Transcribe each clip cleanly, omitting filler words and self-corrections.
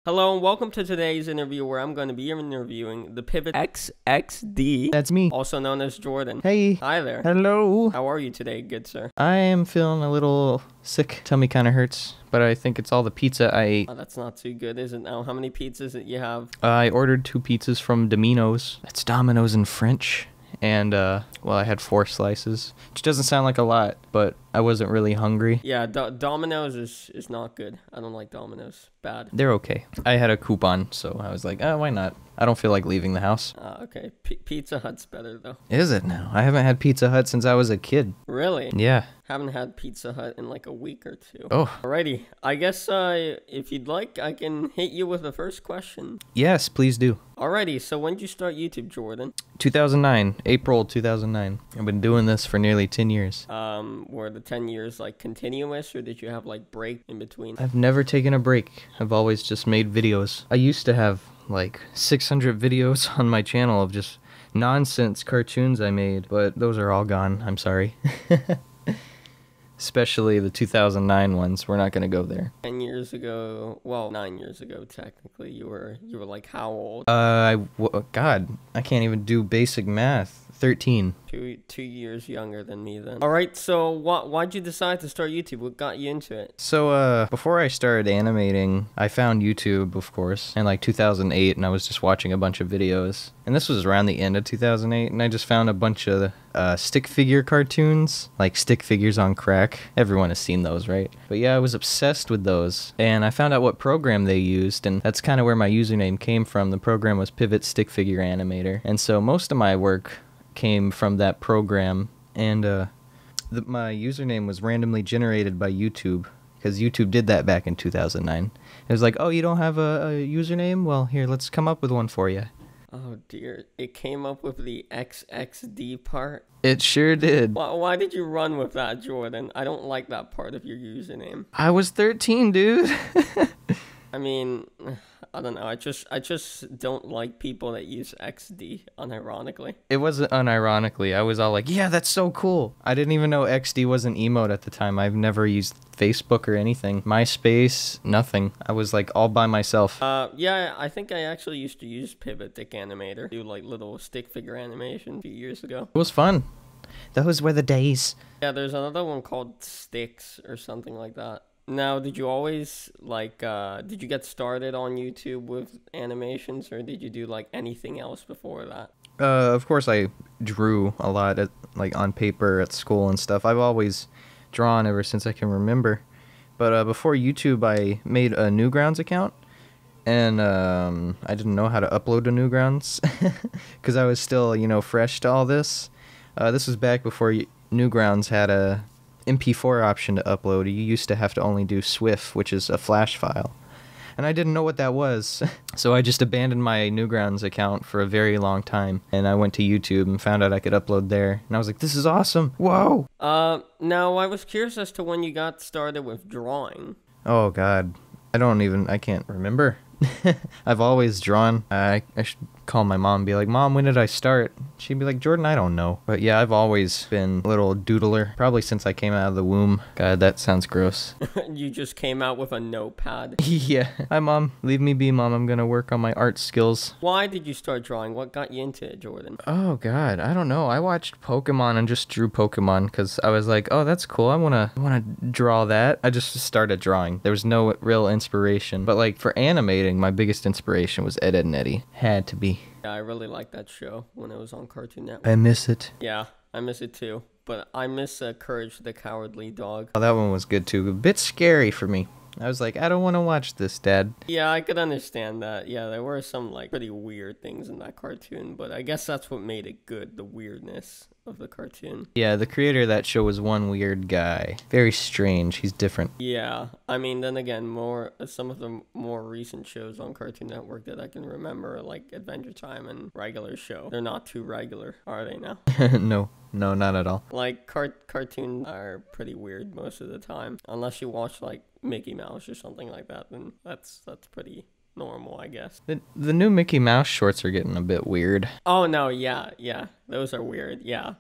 Hello and welcome to today's interview where I'm going to be interviewing the ThePivotsXXD. That's me. Also known as Jordan. Hey. Hi there. Hello. How are you today, good sir? I am feeling a little sick. Tummy kind of hurts, but I think it's all the pizza I ate. Oh, that's not too good, is it now? How many pizzas that you have? I ordered 2 pizzas from Domino's. That's Domino's in French. And, well, I had 4 slices, which doesn't sound like a lot, but I wasn't really hungry. Yeah, Domino's is not good. I don't like Domino's. Bad. They're okay. I had a coupon, so I was like, oh, why not? I don't feel like leaving the house. Okay. Pizza Hut's better, though. Is it now? I haven't had Pizza Hut since I was a kid. Really? Yeah. Haven't had Pizza Hut in like a week or 2. Oh. Alrighty. I guess if you'd like, I can hit you with the first question. Yes, please do. Alrighty, so when did you start YouTube, Jordan? 2009. April 2009. I've been doing this for nearly 10 years. Were the 10 years like continuous, or did you have like break in between? I've never taken a break. I've always just made videos. I used to have like 600 videos on my channel of just nonsense cartoons I made, but those are all gone. I'm sorry. Especially the 2009 ones. We're not going to go there. 10 years ago, well, 9 years ago technically, you were like how old? God, I can't even do basic math. 13. 2 years younger than me then. Alright, so why'd you decide to start YouTube? What got you into it? So, before I started animating, I found YouTube, of course, in like 2008, and I was just watching a bunch of videos. And this was around the end of 2008, and I just found a bunch of stick figure cartoons, like stick figures on crack. Everyone has seen those, right? But yeah, I was obsessed with those, and I found out what program they used, and that's kind of where my username came from. The program was Pivot Stick Figure Animator, and so most of my work came from that program, and my username was randomly generated by YouTube, because YouTube did that back in 2009. It was like, oh, you don't have a username? Well, here, let's come up with one for you. Oh dear, it came up with the XXD part? It sure did. Why did you run with that, Jordan? I don't like that part of your username. I was 13, dude. I mean, I don't know. I just don't like people that use XD unironically. It wasn't unironically. I was all like, yeah, that's so cool. I didn't even know XD was an emote at the time. I've never used Facebook or anything. MySpace, nothing. I was like all by myself. Yeah, I think I actually used to use Pivot Stick Animator. Do like little stick figure animation a few years ago. It was fun. Those were the days. Yeah, there's another one called Sticks or something like that. Now, did you always, like, did you get started on YouTube with animations, or did you do, like, anything else before that? Of course I drew a lot, like, on paper at school and stuff. I've always drawn ever since I can remember. But before YouTube, I made a Newgrounds account, and I didn't know how to upload to Newgrounds, because I was still, you know, fresh to all this. This was back before Newgrounds had a MP4 option to upload. You used to have to only do SWIFT, which is a flash file. And I didn't know what that was. So I just abandoned my Newgrounds account for a very long time. And I went to YouTube and found out I could upload there. And I was like, this is awesome. Whoa! Now I was curious as to when you got started with drawing. Oh, God. I can't remember. I've always drawn. I should call my mom and be like, Mom, when did I start? She'd be like, Jordan, I don't know. But yeah, I've always been a little doodler, probably since I came out of the womb. God, that sounds gross. You just came out with a notepad. Yeah. Hi, Mom. Leave me be, Mom. I'm gonna work on my art skills. Why did you start drawing? What got you into it, Jordan? Oh, God. I don't know. I watched Pokemon and just drew Pokemon because I was like, oh, that's cool. I wanna draw that. I just started drawing. There was no real inspiration. But like for animating, my biggest inspiration was Ed, Edd n Eddy. Had to be. Yeah, I really liked that show when it was on Cartoon Network. I miss it. Yeah, I miss it too. But I miss Courage the Cowardly Dog. Oh, that one was good too. A bit scary for me. I was like, I don't want to watch this, Dad. Yeah, I could understand that. Yeah, there were some like pretty weird things in that cartoon, but I guess that's what made it good, the weirdness of the cartoon. Yeah, the creator of that show was one weird guy. Very strange. He's different. Yeah, I mean, then again, some of the more recent shows on Cartoon Network that I can remember, like Adventure Time and Regular Show, they're not too regular, are they now? No, not at all. Like, cartoons are pretty weird most of the time. Unless you watch, like, Mickey Mouse or something like that, then that's pretty normal, I guess. The new Mickey Mouse shorts are getting a bit weird. Oh, no, yeah. Those are weird, yeah.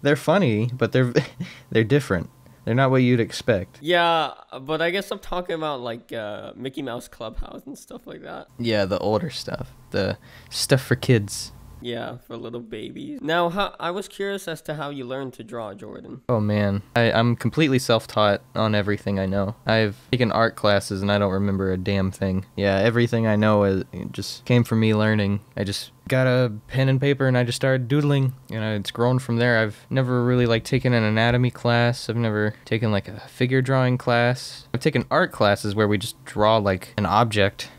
They're funny, but they're different. They're not what you'd expect. Yeah, but I guess I'm talking about like Mickey Mouse Clubhouse and stuff like that. Yeah, the older stuff. The stuff for kids. Yeah, for little babies. Now, I was curious as to how you learned to draw, Jordan. Oh man, I'm completely self-taught on everything I know. I've taken art classes and I don't remember a damn thing. Yeah, everything I know it just came from me learning. I just got a pen and paper and I just started doodling, and it's grown from there. I've never really like taken an anatomy class. I've never taken like a figure drawing class. I've taken art classes where we just draw like an object.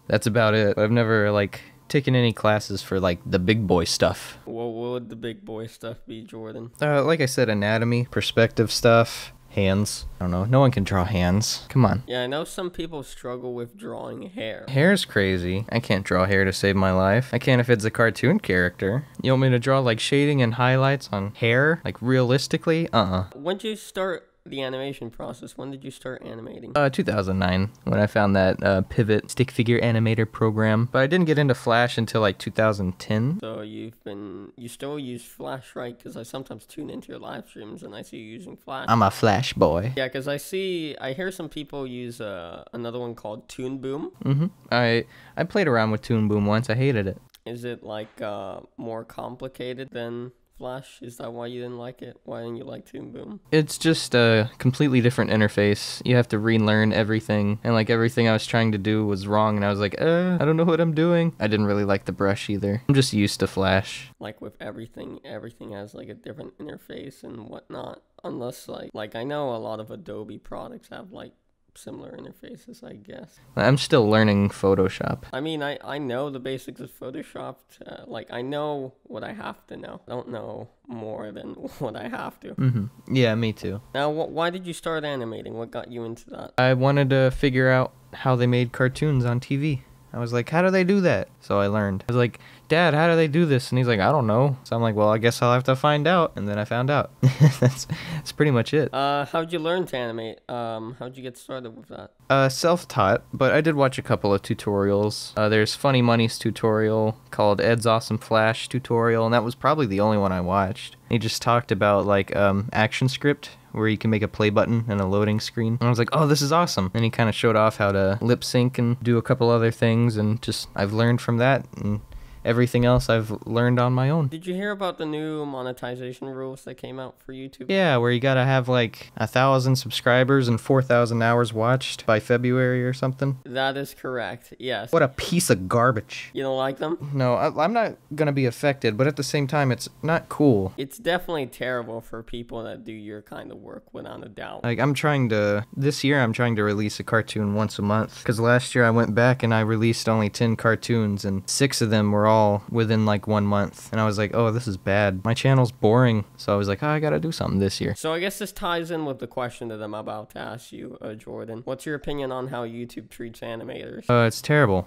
That's about it. I've never like taken any classes for like the big boy stuff. What would the big boy stuff be, Jordan? Like I said, anatomy, perspective stuff, hands. I don't know. No one can draw hands. Come on. Yeah, I know some people struggle with drawing hair. Hair's crazy. I can't draw hair to save my life. I can if it's a cartoon character. You want me to draw like shading and highlights on hair? Like realistically? When did you start the animation process? When did you start animating? 2009, when I found that Pivot stick figure animator program. But I didn't get into Flash until like 2010. So you still use Flash, right? Because I sometimes tune into your live streams and I see you using Flash. I'm a Flash boy. Yeah, because I hear some people use another one called Toon Boom. I played around with Toon Boom once. I hated it. Is it like more complicated than Flash? Is that why you didn't like it? Why didn't you like Toon Boom? It's just a completely different interface. You have to relearn everything, and like everything I was trying to do was wrong, and I was like, I don't know what I'm doing. I didn't really like the brush either. I'm just used to Flash. Like with everything has like a different interface and whatnot. Unless like I know a lot of Adobe products have like similar interfaces, I guess. I'm still learning Photoshop. I mean, I know the basics of Photoshop. Like, I know what I have to know. I don't know more than what I have to. Yeah, me too. Now, why did you start animating? What got you into that? I wanted to figure out how they made cartoons on TV. I was like, how do they do that? So I learned. I was like, Dad, how do they do this? And he's like, I don't know. So I'm like, well, I guess I'll have to find out. And then I found out. That's pretty much it. How'd you learn to animate? How'd you get started with that? Self-taught, but I did watch a couple of tutorials. There's Funny Money's tutorial called Ed's Awesome Flash tutorial, and that was probably the only one I watched. He just talked about like action script, where you can make a play button and a loading screen. And I was like, oh, this is awesome. And he kind of showed off how to lip sync and do a couple other things, and just I've learned from that, and everything else I've learned on my own. Did you hear about the new monetization rules that came out for YouTube? Yeah, where you gotta have like 1,000 subscribers and 4,000 hours watched by February or something. That is correct, yes. What a piece of garbage. You don't like them? No, I'm not gonna be affected, but at the same time, it's not cool. It's definitely terrible for people that do your kind of work, without a doubt. Like, this year I'm trying to release a cartoon once a month, because last year I went back and I released only 10 cartoons, and 6 of them were all within like 1 month, and I was like, oh, this is bad. My channel's boring, so I was like, oh, I gotta do something this year. So I guess this ties in with the question that I'm about to ask you, Jordan. What's your opinion on how YouTube treats animators? It's terrible.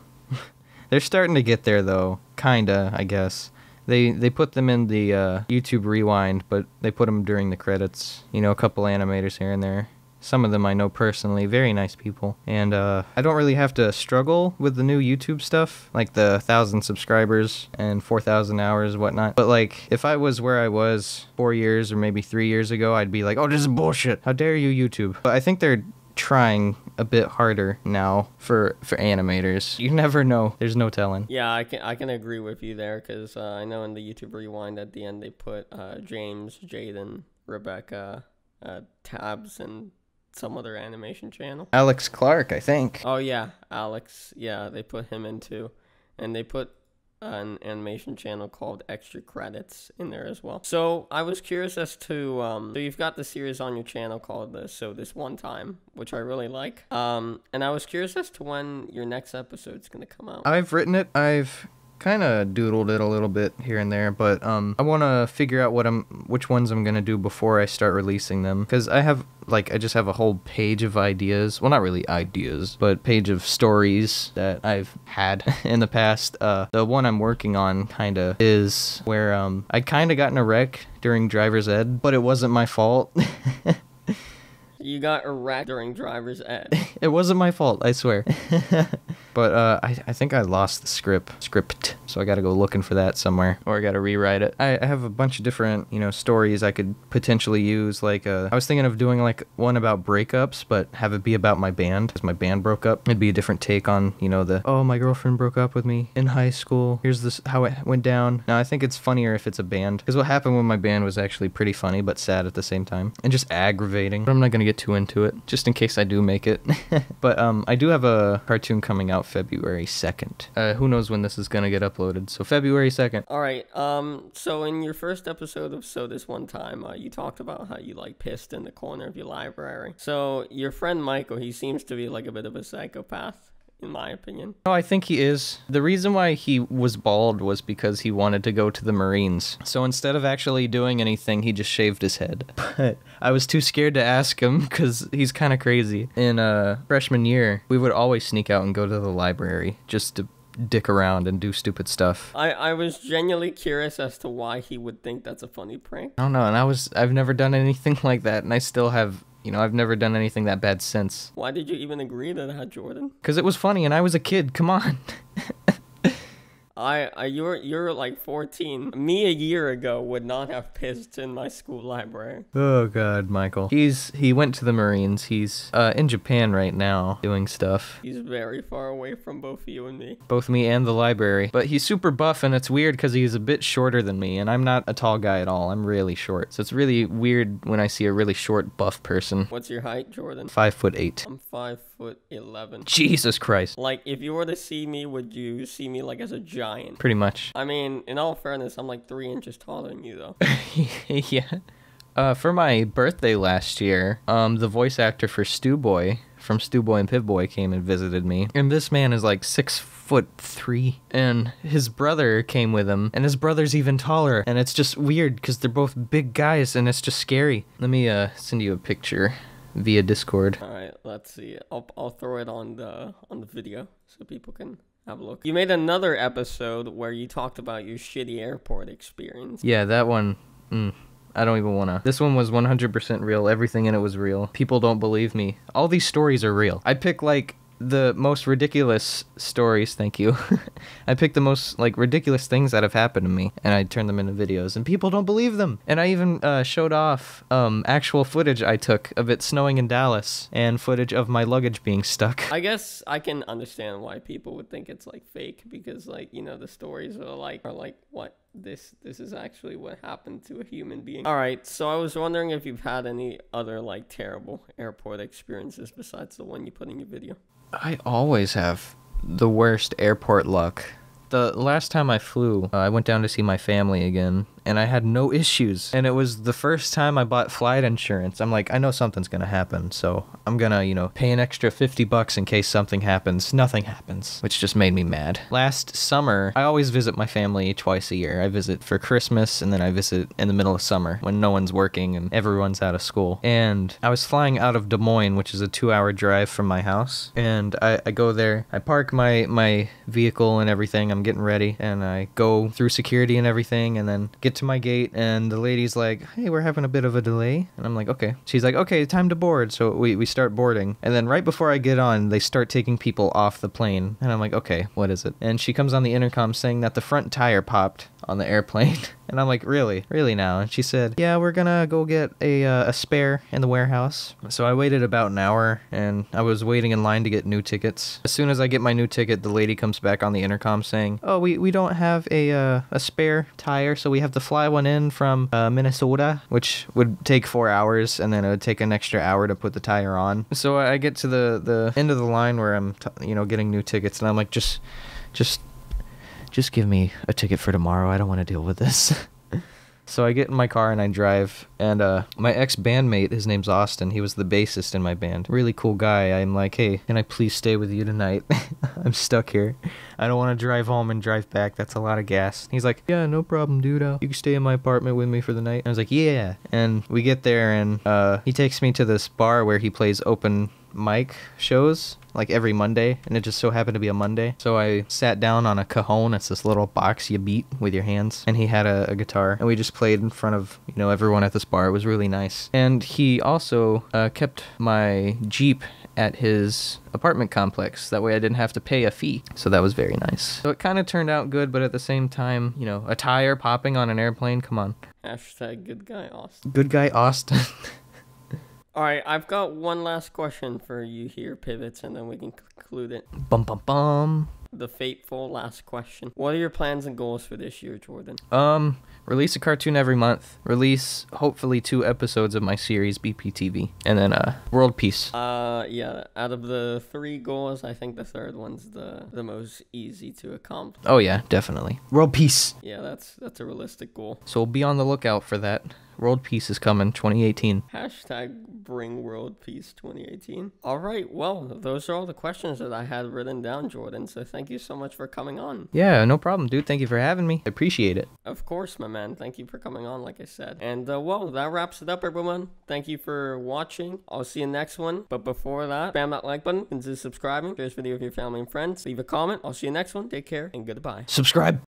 They're starting to get there though, kinda, I guess. They put them in the YouTube Rewind, but they put them during the credits. You know, a couple animators here and there. Some of them I know personally, very nice people. And I don't really have to struggle with the new YouTube stuff, like the 1,000 subscribers and 4,000 hours, whatnot. But like, if I was where I was 4 years or maybe 3 years ago, I'd be like, oh, this is bullshit. How dare you, YouTube? But I think they're trying a bit harder now for animators. You never know. There's no telling. Yeah, I can agree with you there, because I know in the YouTube Rewind at the end they put James, Jaden, Rebecca, Tabs, and some other animation channel. Alex Clark, I think. Oh yeah, Alex. Yeah, they put him in too. And they put an animation channel called Extra Credits in there as well. So I was curious as to, so you've got the series on your channel called So This One Time, which I really like. And I was curious as to when your next episode's going to come out. I've written it. I've kind of doodled it a little bit here and there, but I want to figure out which ones I'm gonna do before I start releasing them, because I just have a whole page of ideas. Well, not really ideas, but page of stories that I've had in the past. The one I'm working on kinda is where I kinda got in a wreck during driver's ed, but it wasn't my fault. You got a wreck during driver's ed. It wasn't my fault, I swear. But I think I lost the script, so I gotta go looking for that somewhere, or I gotta rewrite it. I have a bunch of different, you know, stories I could potentially use. Like, I was thinking of doing like one about breakups, but have it be about my band, because my band broke up. It'd be a different take on, you know, oh, my girlfriend broke up with me in high school. Here's this how it went down. Now I think it's funnier if it's a band, because what happened with my band was actually pretty funny, but sad at the same time, and just aggravating. But I'm not gonna get too into it, just in case I do make it. But I do have a cartoon coming out February 2nd. Who knows when this is gonna get uploaded? So February 2nd. All right. So in your first episode of So This One Time, you talked about how you like pissed in the corner of your library. So your friend Michael, he seems to be like a bit of a psychopath, in my opinion. Oh, I think he is. The reason why he was bald was because he wanted to go to the Marines. So instead of actually doing anything, he just shaved his head. But I was too scared to ask him because he's kind of crazy. In freshman year, we would always sneak out and go to the library just to dick around and do stupid stuff. I was genuinely curious as to why he would think that's a funny prank. I don't know, and I've never done anything like that, and I still have, you know, I've never done anything that bad since. Why did you even agree to that, Jordan? Because it was funny, and I was a kid, come on. You're like 14. Me a year ago would not have pissed in my school library. Oh God, Michael. He went to the Marines. He's in Japan right now doing stuff. He's very far away from both you and me. Both me and the library. But he's super buff, and it's weird because he's a bit shorter than me, and I'm not a tall guy at all. I'm really short. So it's really weird when I see a really short, buff person. What's your height, Jordan? 5'8". I'm 5'11". Jesus Christ. Like, if you were to see me, would you see me like as a giant? Pretty much. I mean, in all fairness, I'm like 3 inches taller than you, though. Yeah. For my birthday last year, the voice actor for Stu Boy from Stu Boy and Pip-Boy came and visited me. And this man is like 6'3", and his brother came with him, and his brother's even taller. And it's just weird because they're both big guys, and it's just scary. Let me send you a picture via Discord. All right, let's see. I'll throw it on the video so people can have a look. You made another episode where you talked about your shitty airport experience. Yeah, that one. I don't even wanna. This one was 100% real. Everything in it was real. People don't believe me. All these stories are real. I pick like the most ridiculous stories, thank you. I picked the most like ridiculous things that have happened to me, and I turned them into videos, and people don't believe them. And I even showed off actual footage I took of it snowing in Dallas, and footage of my luggage being stuck. I guess I can understand why people would think it's like fake, because like, you know, the stories are like what? This is actually what happened to a human being. All right, so I was wondering if you've had any other like terrible airport experiences besides the one you put in your video. I always have the worst airport luck. The last time I flew, I went down to see my family again, and I had no issues. And it was the first time I bought flight insurance. I'm like, I know something's gonna happen, so I'm gonna, you know, pay an extra $50 in case something happens. Nothing happens, which just made me mad. Last summer, I always visit my family twice a year. I visit for Christmas, and then I visit in the middle of summer when no one's working and everyone's out of school. And I was flying out of Des Moines, which is a 2-hour drive from my house. And I go there, I park my vehicle and everything. I'm getting ready, and I go through security and everything, and then get to my gate, and the lady's like, hey, we're having a bit of a delay. And I'm like, okay. She's like, okay, time to board. So we start boarding, and then right before I get on, they start taking people off the plane, and I'm like, okay, what is it? And she comes on the intercom saying that the front tire popped on the airplane. And I'm like, really now? And she said, yeah, we're gonna go get a spare in the warehouse. So I waited about an hour, and I was waiting in line to get new tickets. As soon as I get my new ticket, the lady comes back on the intercom saying, oh, we don't have a spare tire, so we have to fly one in from Minnesota, which would take 4 hours, and then it would take an extra hour to put the tire on. So I get to the end of the line where I'm getting new tickets, and I'm like, just give me a ticket for tomorrow. I don't want to deal with this. So I get in my car and I drive, and my ex-bandmate, his name's Austin, he was the bassist in my band. Really cool guy. I'm like, hey, can I please stay with you tonight? I'm stuck here. I don't want to drive home and drive back. That's a lot of gas. He's like, yeah, no problem, dude. You can stay in my apartment with me for the night. And I was like, yeah. And we get there, and he takes me to this bar where he plays open mic shows like every Monday, and it just so happened to be a Monday. So I sat down on a cajon. It's this little box you beat with your hands, and he had a guitar, and we just played in front of everyone at this bar. It was really nice. And he also kept my Jeep at his apartment complex. That way I didn't have to pay a fee. So that was very nice. So it kind of turned out good, but at the same time, you know, a tire popping on an airplane, come on. Hashtag good guy Austin. Good guy Austin. All right, I've got one last question for you here, Pivots, and then we can conclude it. Bum bum bum. The fateful last question. What are your plans and goals for this year, Jordan? Release a cartoon every month. Release, hopefully, 2 episodes of my series, BPTV. And then, world peace. Yeah, out of the 3 goals, I think the third one's the most easy to accomplish. Oh, yeah, definitely. World peace. Yeah, that's a realistic goal. So be on the lookout for that. World peace is coming, 2018. Hashtag bring world peace 2018. All right, well, those are all the questions that I had written down, Jordan. So thank you so much for coming on. Yeah, no problem, dude. Thank you for having me. I appreciate it. Of course, my man. Thank you for coming on, like I said. And, well, that wraps it up, everyone. Thank you for watching. I'll see you next one. But before that, spam that like button, consider subscribing, share this video with your family and friends. Leave a comment. I'll see you next one. Take care, and goodbye. Subscribe.